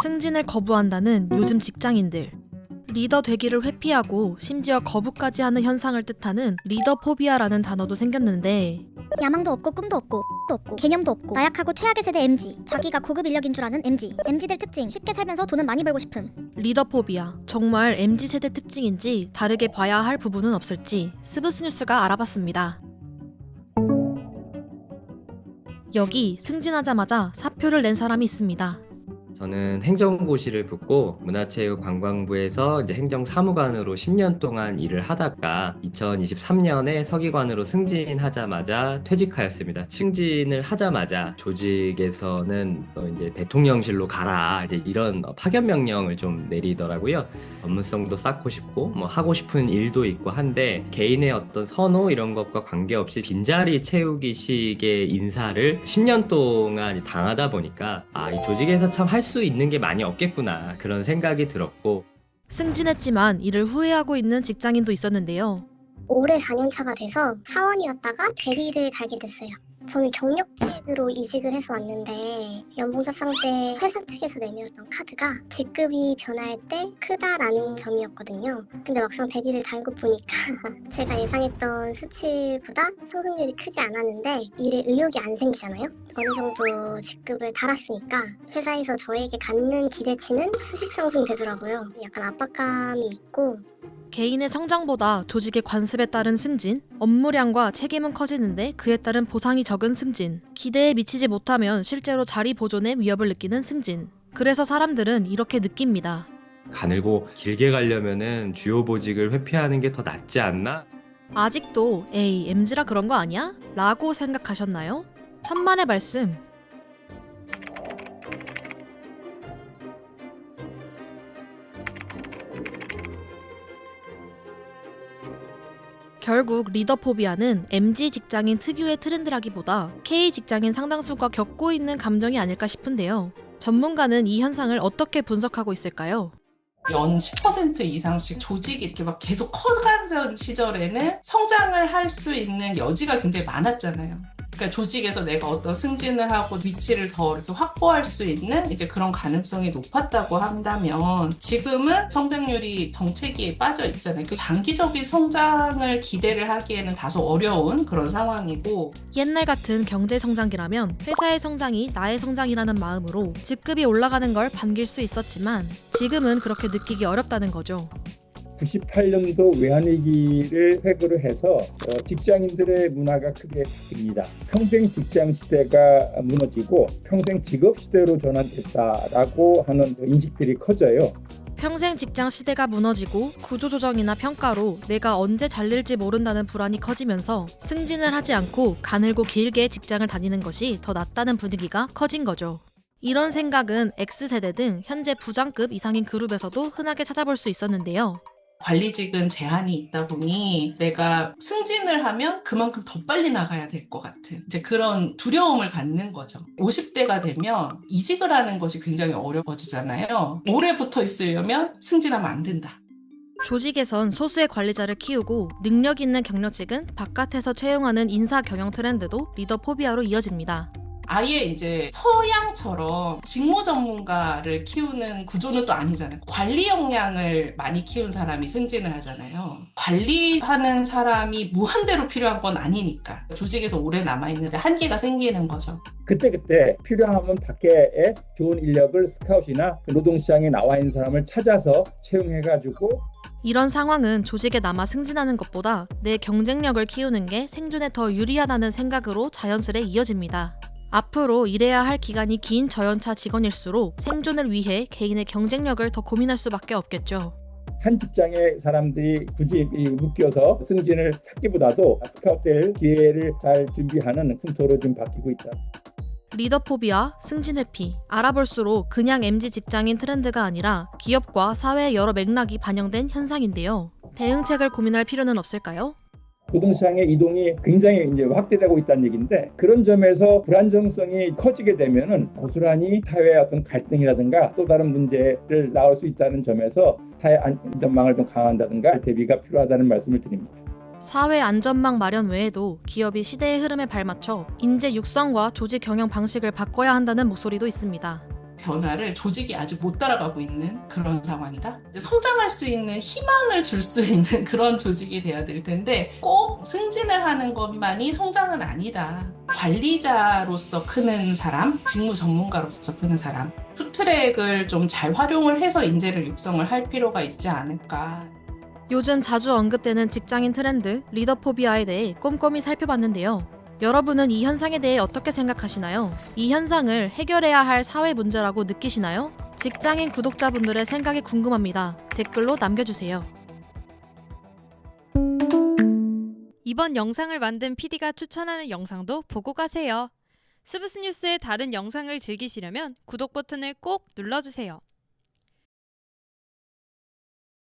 승진을 거부한다는 요즘 직장인들. 리더 되기를 회피하고 심지어 거부까지 하는 현상을 뜻하는 리더포비아라는 단어도 생겼는데, 야망도 없고 꿈도 없고 도 없고 개념도 없고 나약하고 최악의 세대 MZ, 자기가 고급 인력인 줄 아는 MZ들 특징, 쉽게 살면서 돈은 많이 벌고 싶음. 리더포비아, 정말 MZ세대 특징인지 다르게 봐야 할 부분은 없을지 스브스뉴스가 알아봤습니다. 여기 승진하자마자 사표를 낸 사람이 있습니다. 저는 행정고시를 붙고 문화체육관광부에서 이제 행정사무관으로 10년 동안 일을 하다가 2023년에 서기관으로 승진하자마자 퇴직하였습니다. 승진을 하자마자 조직에서는 이제 대통령실로 가라, 이제 이런 파견 명령을 좀 내리더라고요. 전문성도 쌓고 싶고 뭐 하고 싶은 일도 있고 한데 개인의 어떤 선호 이런 것과 관계없이 빈자리 채우기식의 인사를 10년 동안 당하다 보니까 이 조직에서 참 할 수 있는 게 많이 없겠구나, 그런 생각이 들었고. 승진했지만 이를 후회하고 있는 직장인도 있었는데요. 올해 4년차가 돼서 사원이었다가 대리를 달게 됐어요. 저는 경력직으로 이직을 해서 왔는데 연봉 협상 때 회사 측에서 내밀었던 카드가 직급이 변할 때 크다라는 점이었거든요. 근데 막상 대리를 달고 보니까 제가 예상했던 수치보다 상승률이 크지 않았는데 일에 의욕이 안 생기잖아요. 어느 정도 직급을 달았으니까 회사에서 저에게 갖는 기대치는 수직 상승되더라고요. 약간 압박감이 있고, 개인의 성장보다 조직의 관습에 따른 승진, 업무량과 책임은 커지는데 그에 따른 보상이 적은 승진, 기대에 미치지 못하면 실제로 자리 보존의 위협을 느끼는 승진. 그래서 사람들은 이렇게 느낍니다. 가늘고 길게 가려면은 주요 보직을 회피하는 게 더 낫지 않나? 아직도 에이 MZ라 그런 거 아니야? 라고 생각하셨나요? 천만의 말씀. 결국 리더포비아는 MZ 직장인 특유의 트렌드라기보다 K 직장인 상당수가 겪고 있는 감정이 아닐까 싶은데요. 전문가는 이 현상을 어떻게 분석하고 있을까요? 연 10% 이상씩 조직이 이렇게 막 계속 커가던 시절에는 성장을 할 수 있는 여지가 굉장히 많았잖아요. 그러니까 조직에서 내가 어떤 승진을 하고 위치를 더 이렇게 확보할 수 있는 이제 그런 가능성이 높았다고 한다면, 지금은 성장률이 정체기에 빠져 있잖아요. 그 장기적인 성장을 기대를 하기에는 다소 어려운 그런 상황이고, 옛날 같은 경제 성장기라면 회사의 성장이 나의 성장이라는 마음으로 직급이 올라가는 걸 반길 수 있었지만 지금은 그렇게 느끼기 어렵다는 거죠. 98년도 외환위기를 획으로 해서 직장인들의 문화가 크게 바뀝니다. 평생 직장 시대가 무너지고 평생 직업 시대로 전환됐다라고 하는 인식들이 커져요. 평생 직장 시대가 무너지고 구조조정이나 평가로 내가 언제 잘릴지 모른다는 불안이 커지면서 승진을 하지 않고 가늘고 길게 직장을 다니는 것이 더 낫다는 분위기가 커진 거죠. 이런 생각은 X세대 등 현재 부장급 이상인 그룹에서도 흔하게 찾아볼 수 있었는데요. 관리직은 제한이 있다 보니 내가 승진을 하면 그만큼 더 빨리 나가야 될 것 같은 이제 그런 두려움을 갖는 거죠. 50대가 되면 이직을 하는 것이 굉장히 어려워지잖아요. 오래 붙어 있으려면 승진하면 안 된다. 조직에선 소수의 관리자를 키우고 능력 있는 경력직은 바깥에서 채용하는 인사 경영 트렌드도 리더포비아로 이어집니다. 아예 이제 서양처럼 직무 전문가를 키우는 구조는 또 아니잖아요. 관리 역량을 많이 키운 사람이 승진을 하잖아요. 관리하는 사람이 무한대로 필요한 건 아니니까 조직에서 오래 남아있는데 한계가 생기는 거죠. 그때 필요하면 밖에 좋은 인력을 스카웃이나 노동시장에 나와 있는 사람을 찾아서 채용해가지고, 이런 상황은 조직에 남아 승진하는 것보다 내 경쟁력을 키우는 게 생존에 더 유리하다는 생각으로 자연스레 이어집니다. 앞으로 일해야 할 기간이 긴 저연차 직원일수록 생존을 위해 개인의 경쟁력을 더 고민할 수밖에 없겠죠. 한 직장의 사람들이 굳이 묶여서 승진을 찾기보다도 스카웃될 기회를 잘 준비하는 풍토로 좀 바뀌고 있다. 리더포비아, 승진 회피, 알아볼수록 그냥 MZ 직장인 트렌드가 아니라 기업과 사회의 여러 맥락이 반영된 현상인데요. 대응책을 고민할 필요는 없을까요? 노동시장의 이동이 굉장히 이제 확대되고 있다는 얘기인데, 그런 점에서 불안정성이 커지게 되면은 고스란히 사회의 어떤 갈등이라든가 또 다른 문제를 나올 수 있다는 점에서 사회 안전망을 좀 강화한다든가 대비가 필요하다는 말씀을 드립니다. 사회 안전망 마련 외에도 기업이 시대의 흐름에 발맞춰 인재 육성과 조직 경영 방식을 바꿔야 한다는 목소리도 있습니다. 변화를 조직이 아직 못 따라가고 있는 그런 상황이다. 이제 성장할 수 있는 희망을 줄 수 있는 그런 조직이 돼야 될 텐데 꼭 승진을 하는 것만이 성장은 아니다. 관리자로서 크는 사람, 직무 전문가로서 크는 사람, 투트랙을 좀 잘 활용을 해서 인재를 육성을 할 필요가 있지 않을까. 요즘 자주 언급되는 직장인 트렌드, 리더포비아에 대해 꼼꼼히 살펴봤는데요. 여러분은 이 현상에 대해 어떻게 생각하시나요? 이 현상을 해결해야 할 사회 문제라고 느끼시나요? 직장인 구독자분들의 생각이 궁금합니다. 댓글로 남겨주세요. 이번 영상을 만든 PD가 추천하는 영상도 보고 가세요. 스브스 뉴스의 다른 영상을 즐기시려면 구독 버튼을 꼭 눌러주세요.